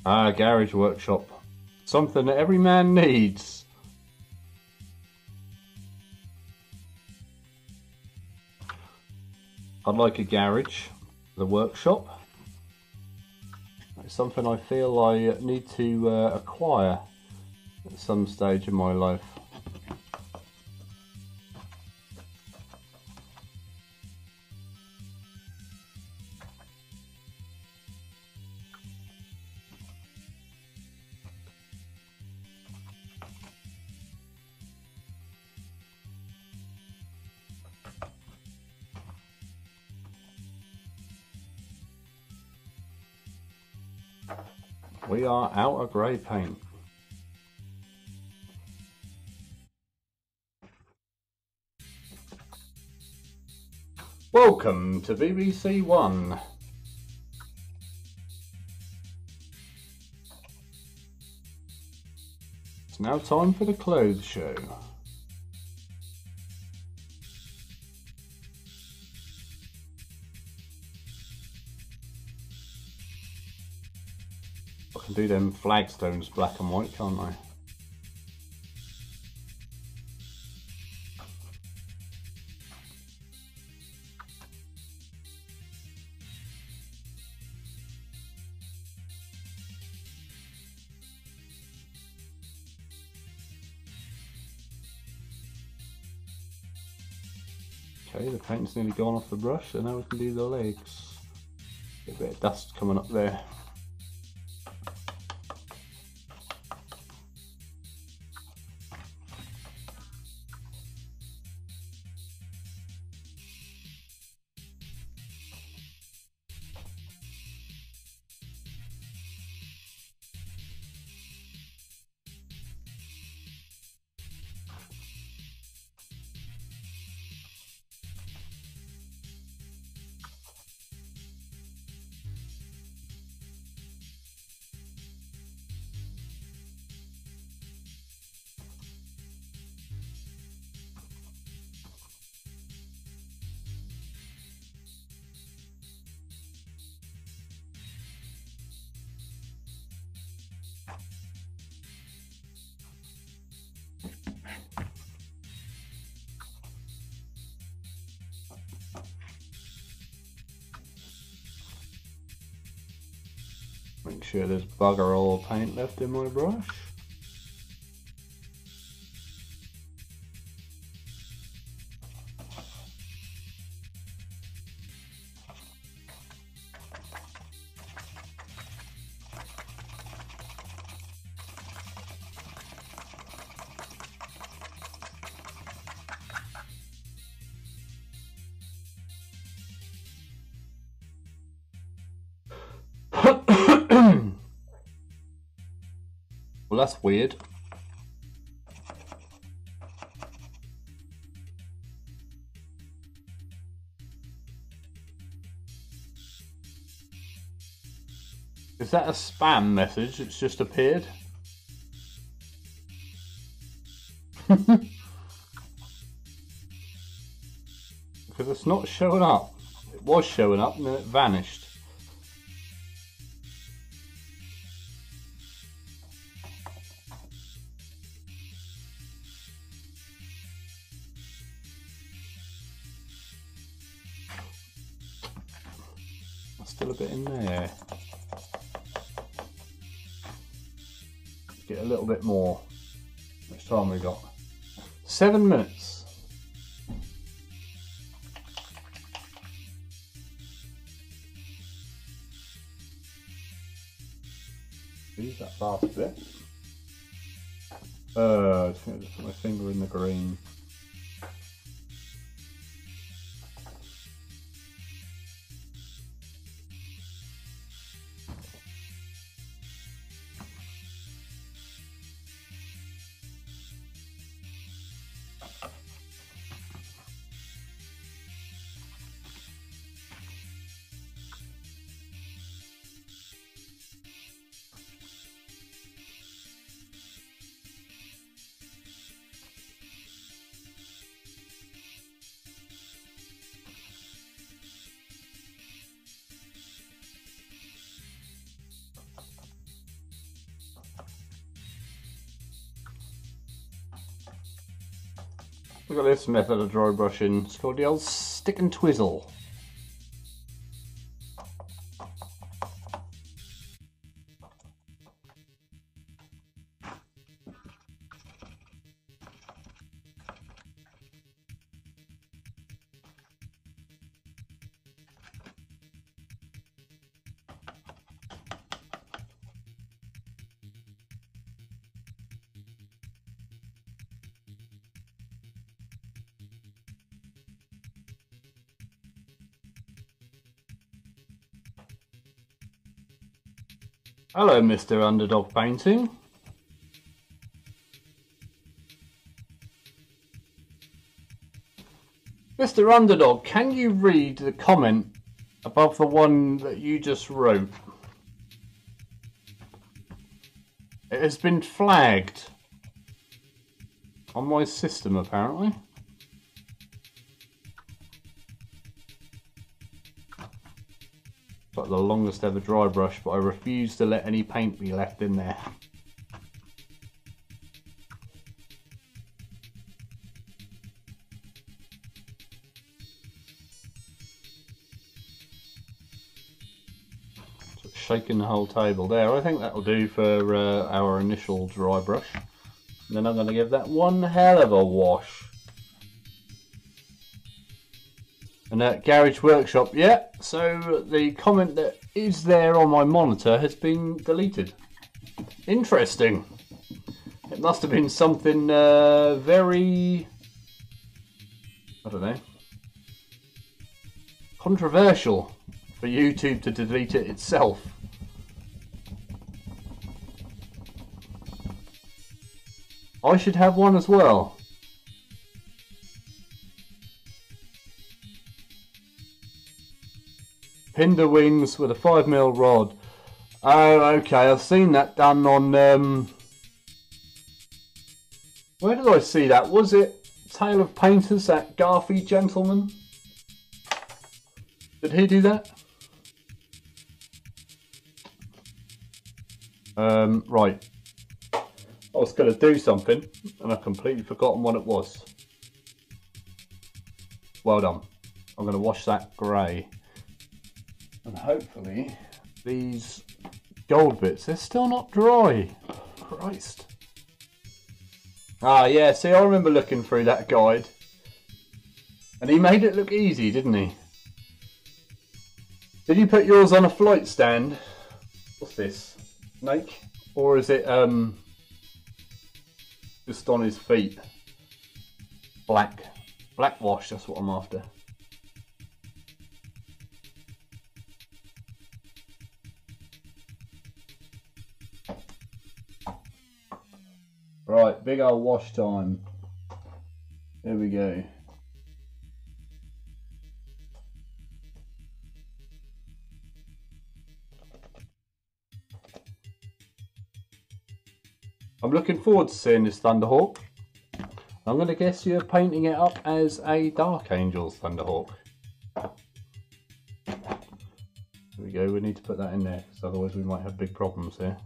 Ah, garage workshop. Something that every man needs. I'd like a garage, the workshop. It's something I feel I need to acquire at some stage in my life. We are out of grey paint. Welcome to BBC One. It's now time for the clothes show. I can do them flagstones black and white, can't I? Okay, the paint's nearly gone off the brush, so now we can do the legs. Get a bit of dust coming up there. Make sure there's bugger all paint left in my brush. Well, that's weird. Is that a spam message that's just appeared? Because it's not showing up. It was showing up and then it vanished. Still a bit in there. Get a little bit more. How much time we got? 7 minutes. Use that last bit. I think I just put my finger in the green. Look at this method of dry brushing. It's called the old stick and twizzle. Hello, Mr. Underdog Painting. Mr. Underdog, can you read the comment above the one that you just wrote? It has been flagged. on my system apparently. It's like the longest ever dry brush, but I refuse to let any paint be left in there. Shaking the whole table there. I think that'll do for our initial dry brush. And then I'm going to give that one hell of a wash. And that Garage Workshop, yeah, so the comment that is there on my monitor has been deleted. Interesting. It must have been something very, I don't know, controversial for YouTube to delete it itself. I should have one as well. Hinder wings with a 5mm rod. Oh, okay, I've seen that done on... where did I see that? Was it Tale of Painters, that Garthy gentleman? Did he do that? Right. I was going to do something and I've completely forgotten what it was. Well done. I'm going to wash that grey. And hopefully these gold bits, they're still not dry. Christ. Ah, yeah, see, I remember looking through that guide. And he made it look easy, didn't he? Did you put yours on a flight stand? What's this? Snake? Or is it, just on his feet? Black wash, that's what I'm after. Right, big old wash time. There we go. I'm looking forward to seeing this Thunderhawk. I'm going to guess you're painting it up as a Dark Angel's Thunderhawk. There we go, we need to put that in there, because otherwise we might have big problems here.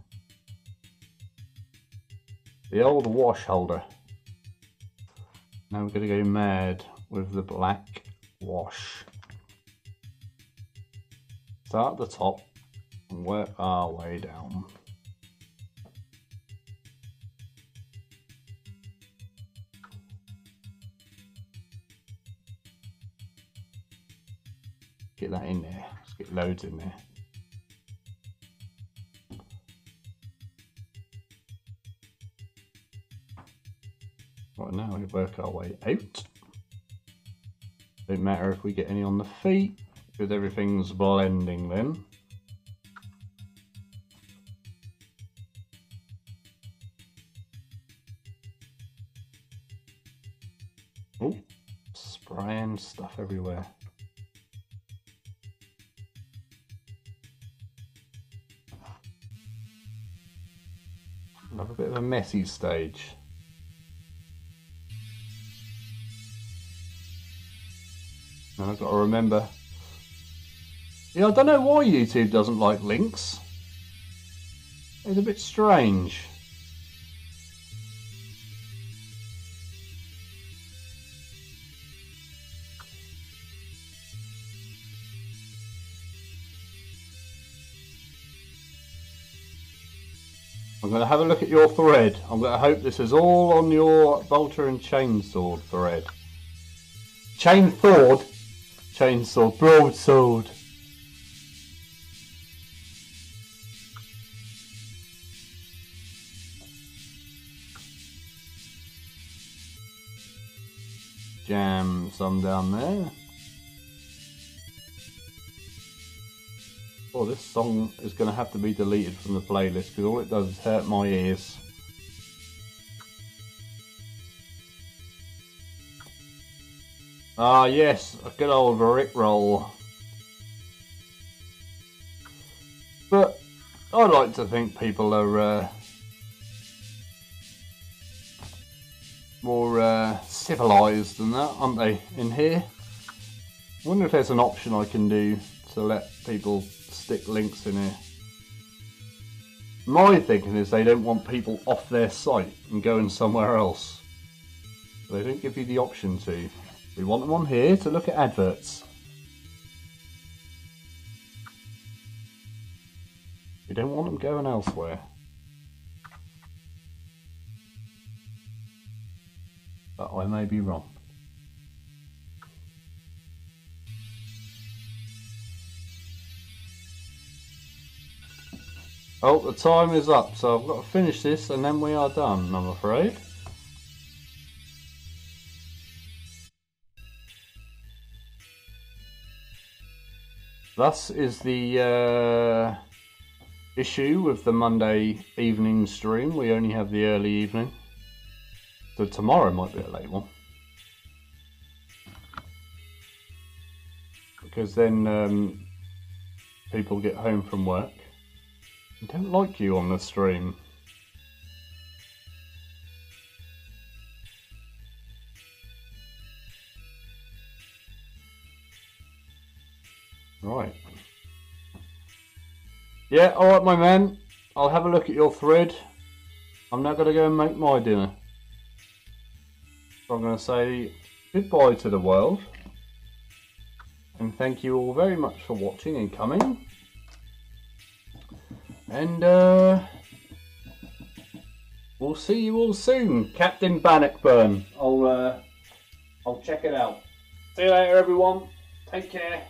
The old wash holder. Now we're going to go mad with the black wash. Start at the top and work our way down. Get that in there. Let's get loads in there. Right, now we work our way out. Don't matter if we get any on the feet, because everything's blending then. Oh, spraying stuff everywhere. Have a bit of a messy stage. And I've got to remember. Yeah, I don't know why YouTube doesn't like links. It's a bit strange. I'm going to have a look at your thread. I'm going to hope this is all on your bolter and chainsword thread. Chainsword? Chainsword. Broadsword. Jam some down there. Oh, this song is going to have to be deleted from the playlist because all it does is hurt my ears. Ah yes, a good old Rickroll. But I like to think people are more civilised than that, aren't they, in here? I wonder if there's an option I can do to let people stick links in here. My thinking is they don't want people off their site and going somewhere else. They don't give you the option to. We want them on here to look at adverts. We don't want them going elsewhere. But I may be wrong. Oh, the time is up, so I've got to finish this and then we are done, I'm afraid. Thus is the issue with the Monday evening stream. We only have the early evening. So tomorrow might be a late one. Because then people get home from work. I don't like you on the stream. Right. Yeah, alright my man. I'll have a look at your thread. I'm now going to go and make my dinner. So I'm going to say goodbye to the world. And thank you all very much for watching and coming. And we'll see you all soon. Captain Bannockburn. I'll check it out. See you later everyone. Take care.